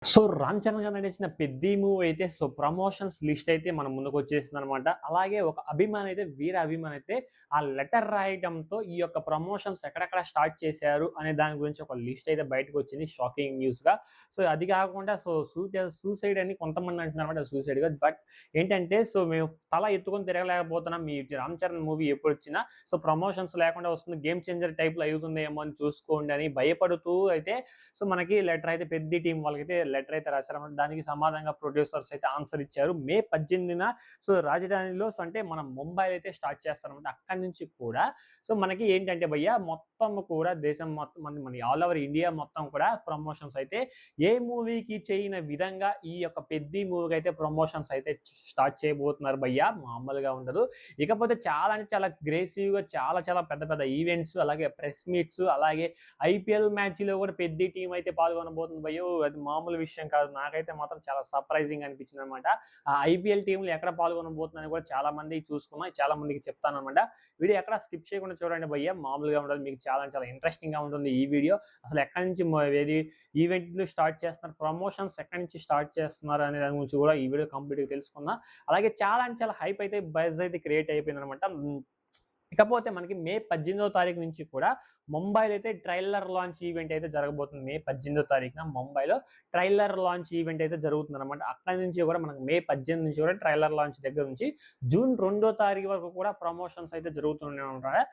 So 'Ram Charan' గారు నటించిన 'Peddi' movie అయితే ప్రమోషన్స్ లిస్ట్ అయితే మన ముందుకొచ్చేసిందనమాట. అలాగే ఒక అభిమాని అయితే వీర అభిమాని అయితే ఆ లెటర్ రాయడంతో ఈ యొక్క ప్రమోషన్స్ ఎక్కడెక్కడ స్టార్ట్ చేశారు అనే దాని గురించి ఒక లిస్ట్ అయితే బయటకొచ్చింది షాకింగ్ న్యూస్‌గా. సో అది కాకుండా సూసైడ్ అని కొంతమంది అంటున్నారన్నమాట సూసైడ్ కాదు. బట్ ఏంటంటే మేము తల ఎత్తుకొని తిరగలేకపోతున్నాం. మీ 'రామ్ చరణ్' మూవీ ఎప్పుడొచ్చినా ప్రమోషన్స్ లేకుండా వస్తుంది. గేమ్ చేంజర్ టైప్‌లో అవుతుందేమో అని చూసుకోండి అని భయపడుతూ అయితే మనకి లెటర్ అయితే పెద్ది టీమ్ వాళ్ళకైతే లెటర్ అయితే రాసారన్నమాట. దానికి సమాధానంగా ప్రొడ్యూసర్స్ అయితే ఆన్సర్ ఇచ్చారు. మే 18న రాజధానిలో అంటే మనం ముంబైలో అయితే స్టార్ట్ చేస్తారన్నమాట. అక్కడి నుంచి కూడా మనకి ఏంటంటే భయ్య మొత్తం కూడా దేశం మొత్తం మన ఆల్ ఓవర్ ఇండియా మొత్తం కూడా ప్రమోషన్స్ అయితే ఏ మూవీకి చేయని విధంగా ఈ యొక్క పెద్ది మూవీకి అయితే ప్రమోషన్స్ అయితే స్టార్ట్ చేయబోతున్నారు భయ్య. మామూలుగా ఉండదు. ఇకపోతే చాలా అంటే చాలా అగ్రెసివ్‌గా చాలా చాలా పెద్ద పెద్ద ఈవెంట్స్ అలాగే ప్రెస్ మీట్స్ అలాగే ఐపీఎల్ మ్యాచ్‌లో కూడా పెద్ది టీమ్ అయితే పాల్గొనబోతుంది భయ్యో! అది మామూలు విషయం కాదు. నాకైతే మాత్రం చాలా సర్ప్రైజింగ్ అనిపించిందనమాట. ఆ ఐపీఎల్ టీమ్‌లు ఎక్కడ పాల్గొనబోతుందని కూడా చాలా మందికి చూసుకున్నా. చాలా మందికి చెప్తాననమాట. వీడియో ఎక్కడ స్కిప్ చేయకుండా చూడండి భయ్య. మామూలుగా ఉండదు. మీకు చాలా చాలా ఇంట్రెస్టింగ్‌గా ఉంటుంది ఈ వీడియో. అసలు ఎక్కడి నుంచి ఏది ఈవెంట్లు స్టార్ట్ చేస్తున్నారు, ప్రమోషన్స్ ఎక్కడి నుంచి స్టార్ట్ చేస్తున్నారు అనే దాని గురించి కూడా ఈ వీడియో కంప్లీట్‌గా తెలుసుకుందాం. అలాగే చాలా అంటే చాలా హైప్ అయితే బజ్ అయితే క్రియేట్ అయిపోయిందనమాట. ఇకపోతే మనకి మే 18వ తారీఖు నుంచి కూడా ముంబైలో అయితే ట్రైలర్ లాంచ్ ఈవెంట్ అయితే జరగబోతుంది. మే 18వ తారీఖున ముంబైలో ట్రైలర్ లాంచ్ ఈవెంట్ అయితే జరుగుతుందనమాట. అక్కడి నుంచి కూడా మనకు మే 18 నుంచి కూడా ట్రైలర్ లాంచ్ దగ్గర నుంచి జూన్ 2వ తారీఖు వరకు కూడా ప్రమోషన్స్ అయితే జరుగుతూనే ఉంటాయి.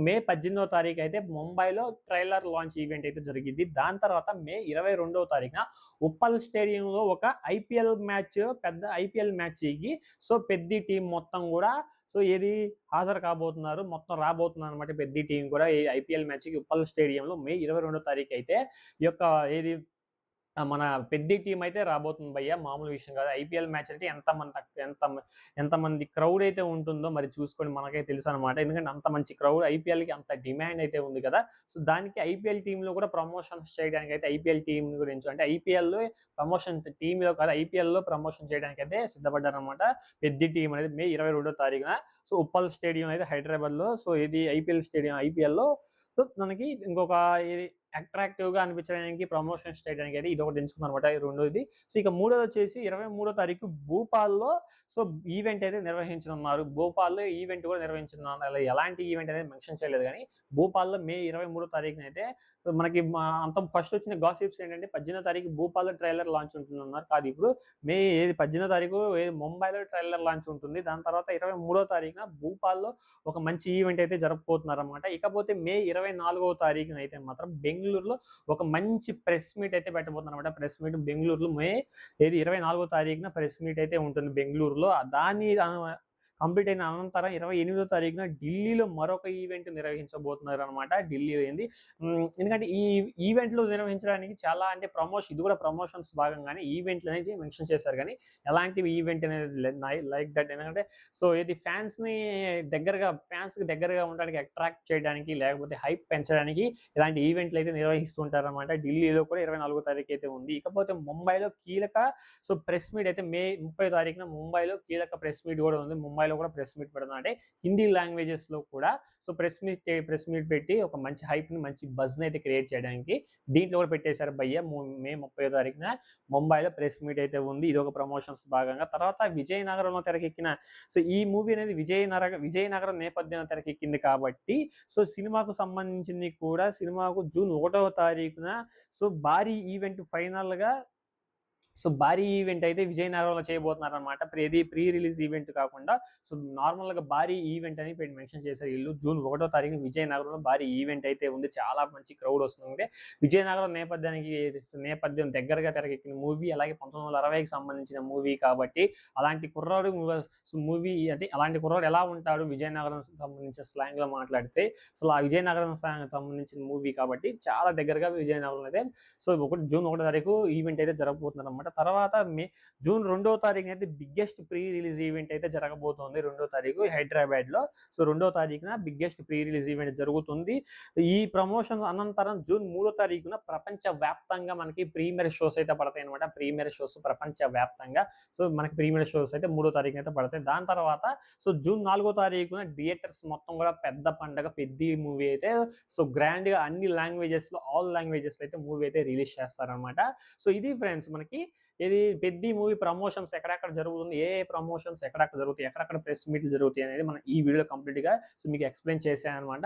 మే 18వ తారీఖు అయితే ముంబైలో ట్రైలర్ లాంచ్ ఈవెంట్ అయితే జరిగిద్ది. దాని తర్వాత మే 22వ తారీఖున ఉప్పల్ స్టేడియంలో ఒక ఐపీఎల్ మ్యాచ్ పెద్ద ఐపీఎల్ మ్యాచ్‌కి పెద్ది టీమ్ మొత్తం కూడా ఏది హాజరు కాబోతున్నారు. మొత్తం రాబోతుందనమాట పెద్ది టీమ్ కూడా ఈ ఐపీఎల్ మ్యాచ్‌కి ఉప్పల్ స్టేడియంలో మే 22వ తారీఖు అయితే ఈ యొక్క ఏది మన పెద్ది టీమ్ అయితే రాబోతుంది భయ్య. మామూలు విషయం కాదు. ఐపీఎల్ మ్యాచ్ అంటే ఎంతమంది క్రౌడ్ అయితే ఉంటుందో మరి చూసుకోండి మనకైతే తెలుసనమాట. ఎందుకంటే అంత మంచి క్రౌడ్ ఐపీఎల్‌కి అంత డిమాండ్ అయితే ఉంది కదా! దానికి ఐపీఎల్ టీమ్‌లో కూడా ప్రమోషన్స్ చేయడానికైతే ఐపీఎల్ టీమ్ గురించి అంటే ఐపీఎల్‌లో ప్రమోషన్ టీమ్‌లో కాదు ఐపీఎల్‌లో ప్రమోషన్ చేయడానికైతే సిద్ధపడ్డారనమాట. పెద్ది టీమ్ అనేది మే 22వ తారీఖున ఉప్పల్ స్టేడియం అయితే హైదరాబాద్‌లో ఇది ఐపీఎల్ స్టేడియం ఐపీఎల్‌లో మనకి ఇంకొక ఇది అట్రాక్టివ్‌గా అనిపించడానికి ప్రమోషన్స్ చేయడానికి అయితే ఇదొకటి ఎంచుకున్నారనమాట. రెండోది. ఇక మూడోదొచ్చేసి 23 తారీఖు భూపాల్‌లో ఈవెంట్ అయితే నిర్వహించనున్నారు. భోపాల్‌లో ఈవెంట్ కూడా నిర్వహించనున్నారు. అలా ఎలాంటి ఈవెంట్ అనేది మెన్షన్ చేయలేదు గానీ, భూపాల్‌లో మే 23 తారీఖునైతే మనకి అంత ఫస్ట్ వచ్చిన గాసిప్స్ ఏంటంటే 18 తారీఖు భూపాల్‌లో ట్రైలర్ లాంచ్ ఉంటుందన్నారు. కాదు ఇప్పుడు మే 18 తారీఖు ముంబైలో ట్రైలర్ లాంచ్ ఉంటుంది. దాని తర్వాత 23 తారీఖున భూపాల్‌లో ఒక మంచి ఈవెంట్ అయితే జరపబోతున్నారనమాట. ఇకపోతే మే 24వ తారీఖునైతే మాత్రం బెంగుళూరులో ఒక మంచి ప్రెస్ మీట్ అయితే పెట్టబోతున్నారనమాట. ప్రెస్ మీట్ బెంగుళూరులో 24వ తారీఖున ప్రెస్ మీట్ అయితే ఉంటుంది బెంగుళూరులో. దాన్ని కంప్లీట్ అయిన అనంతరం 28వ తారీఖున ఢిల్లీలో మరొక ఈవెంట్ నిర్వహించబోతున్నారనమాట. ఢిల్లీలో ఎందుకంటే ఈ ఈవెంట్లు నిర్వహించడానికి చాలా అంటే ఇది కూడా ప్రమోషన్స్ భాగంగానే ఈవెంట్లు అనేది మెన్షన్ చేశారు గానీ, ఎలాంటి ఈవెంట్ అనేది లైక్ దట్ ఎందుకంటే ఫ్యాన్స్‌కి దగ్గరగా ఉండడానికి అట్రాక్ట్ చేయడానికి లేకపోతే హైప్ పెంచడానికి ఇలాంటి ఈవెంట్లు అయితే నిర్వహిస్తూ ఉంటారనమాట. ఢిల్లీలో కూడా 24వ తారీఖు అయితే ఉంది. ఇకపోతే ముంబైలో కీలక ప్రెస్ మీట్ అయితే మే 30వ తారీఖున ముంబైలో కీలక ప్రెస్ మీట్ కూడా ఉంది. ముంబైలో కూడా ప్రెస్ మీట్ పెడుతున్నారు. అంటే హిందీ లాంగ్వేజెస్‌లో కూడా ప్రెస్ మీట్ పెట్టి ఒక మంచి హైప్‌ని మంచి బజ్‌ని అయితే క్రియేట్ చేయడానికి దీంట్లో కూడా పెట్టేశారు భయ్య. మే 30వ తారీఖున ముంబైలో ప్రెస్ మీట్ అయితే ఉంది. ఇదొక ప్రమోషన్స్ భాగంగా. తర్వాత విజయనగరంలో తెరకెక్కిన ఈ మూవీ అనేది విజయనగరం నేపథ్యంలో తెరకెక్కింది కాబట్టి సినిమాకు సంబంధించింది కూడా సినిమాకు జూన్ 1వ తారీఖున భారీ ఈవెంట్ ఫైనల్‌గా భారీ ఈవెంట్ అయితే విజయనగరంలో చేయబోతున్నారనమాట. ప్రీ రిలీజ్ ఈవెంట్ కాకుండా నార్మల్‌గా భారీ ఈవెంట్ అని మెన్షన్ చేశారు ఈళ్ళు. జూన్ 1వ తారీఖున విజయనగరంలో భారీ ఈవెంట్ అయితే ఉంది. చాలా మంచి క్రౌడ్ వస్తుంది. విజయనగరం నేపథ్యం దగ్గరగా తెరకెక్కిన మూవీ అలాగే 1960కి సంబంధించిన మూవీ కాబట్టి అలాంటి కుర్రాడు మూవీ అంటే అలాంటి కుర్రాడు ఎలా ఉంటాడు విజయనగరం సంబంధించిన స్లాంగ్‌లో మాట్లాడితే ఆ విజయనగరం సంబంధించిన మూవీ కాబట్టి చాలా దగ్గరగా విజయనగరంలో అయితే జూన్ 1వ తారీఖు ఈవెంట్ అయితే జరగబోతుందన్నమాట. తర్వాత జూన్ 2వ తారీఖున అయితే బిగ్గెస్ట్ ప్రీ రిలీజ్ ఈవెంట్ అయితే జరగబోతోంది. 2వ తారీఖు హైదరాబాద్‌లో. 2వ తారీఖున బిగ్గెస్ట్ ప్రీ రిలీజ్ ఈవెంట్ జరుగుతుంది. ఈ ప్రమోషన్స్ అనంతరం జూన్ 3వ తారీఖున ప్రపంచవ్యాప్తంగా మనకి ప్రీమియర్ షోస్ అయితే పడతాయన్నమాట. ప్రీమియర్ షోస్ ప్రపంచవ్యాప్తంగా మనకి ప్రీమియర్ షోస్ అయితే 3వ తారీఖున అయితే పడతాయి. దాని తర్వాత జూన్ 4వ తారీఖున థియేటర్స్ మొత్తం కూడా పెద్ద పండగ పెద్ది మూవీ అయితే గ్రాండ్‌గా అన్ని లాంగ్వేజెస్‌లో ఆల్ లాంగ్వేజెస్‌లో అయితే మూవీ అయితే రిలీజ్ చేస్తారనమాట. ఇది ఫ్రెండ్స్ మనకి ఇది 'పెద్ది' మూవీ ప్రమోషన్స్ ఎక్కడెక్కడ జరుగుతుంది, ఏ ప్రమోషన్స్ ఎక్కడెక్కడ జరుగుతాయి, ఎక్కడెక్కడ ప్రెస్ మీట్లు జరుగుతాయి అనేది మనం ఈ వీడియోలో కంప్లీట్‌గా మీకు ఎక్స్‌ప్లెయిన్ చేశాననమాట.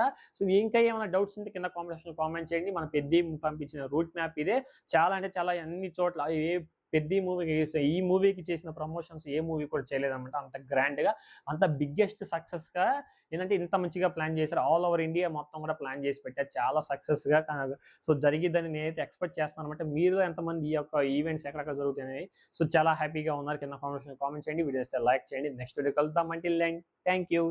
ఇంకా ఏమైనా డౌట్స్ ఉంటే కింద కామెంట్ సెక్షన్‌లో కామెంట్ చేయండి. మన 'పెద్ది' పంపించిన రూట్ మ్యాప్ ఇదే. చాలా అంటే చాలా అన్ని చోట్ల 'పెద్ది' మూవీకి ఈ మూవీకి చేసిన ప్రమోషన్స్ ఏ మూవీ కూడా చేయలేదనమాట. అంత గ్రాండ్‌గా, అంత బిగ్గెస్ట్ సక్సెస్‌గా ఏంటంటే ఇంత మంచిగా ప్లాన్ చేశారు. ఆల్ ఓవర్ ఇండియా మొత్తం కూడా ప్లాన్ చేసి పెట్టారు. చాలా సక్సెస్‌గా జరిగిద్దని నేనైతే ఎక్స్‌పెక్ట్ చేస్తున్నాననమాట. మీలో ఎంతమంది ఈ యొక్క ఈవెంట్స్ ఎక్కడెక్కడ జరుగుతాయని చాలా హ్యాపీగా ఉన్నారు. కింద కామెంట్ చేయండి. వీడియో నచ్చితే లైక్ చేయండి. నెక్స్ట్ వీడియో కలుద్దాం. Until then thank you.